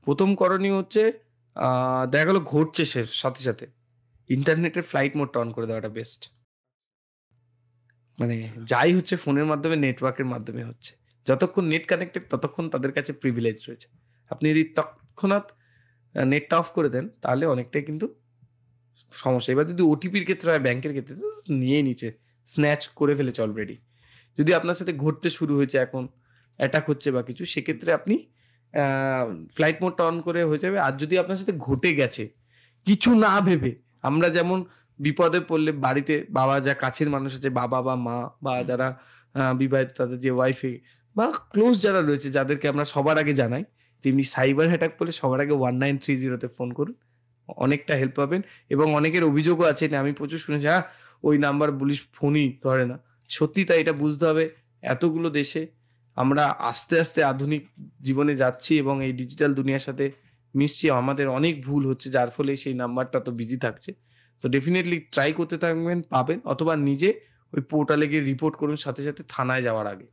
প্রথম করণীয় হচ্ছে দেখা গেল ঘটছে সে সাথে, সাথে ইন্টারনেটের ফ্লাইট মোডটা অন করে দেওয়াটা বেস্ট। মানে আচ্ছা। যাই হচ্ছে ফোনের মাধ্যমে নেটওয়ার্কের মাধ্যমে হচ্ছে। যতক্ষণ নেট কানেক্টেড ততক্ষণ তাদের কাছে প্রিভিলেজ রয়েছে। আপনি যদি তৎক্ষণাৎ নেটটা অফ করে দেন তাহলে অনেকটাই কিন্তু সমস্যা। এবার যদি ওটিপির ক্ষেত্রে হয় ব্যাংকের ক্ষেত্রে তো নিয়েই নিচ্ছে। স্ন্যাচ করে ফেলেছে অলরেডি। যদি আপনার সাথে ঘটতে শুরু হয়েছে এখন, অ্যাটাক হচ্ছে বা কিছু সেক্ষেত্রে আপনি আ ফ্লাইট মোডটা অন করে হয়ে যাবে। আর যদি আপনার সাথে ঘটে গেছে, কিছু না ভেবে আমরা যেমন বিপদে পড়লে বাড়িতে বাবা যা কাছের মানুষ আছে বাবা বা মা বা হুম, যারা বিবাহিত তাদের যে ওয়াইফে বা ক্লোজ যারা রয়েছে যাদেরকে আমরা সবার আগে জানাই, তেমনি সাইবার অ্যাটাক করলে সবার আগে 1930 তে ফোন করুন। অনেকটা হেল্প পাবেন এবং অনেকের অভিযোগও আছে না আমি প্রচুর শুনেছি, ওই নাম্বার পুলিশ ফোনই ধরে না। সত্যি তাই এটা বুঝতে হবে এতগুলো দেশে আমরা আস্তে, আস্তে আধুনিক জীবনে যাচ্ছি এবং এই ডিজিটাল দুনিয়ার সাথে মিশছি। আমাদের অনেক ভুল হচ্ছে যার ফলে সেই নাম্বারটা তো বিজি থাকছে। তো ডেফিনিটলি ট্রাই করতে থাকবেন, পাবেন অথবা নিজে ওই পোর্টালে গিয়ে রিপোর্ট করুন সাথে, সাথে থানায় যাওয়ার আগে।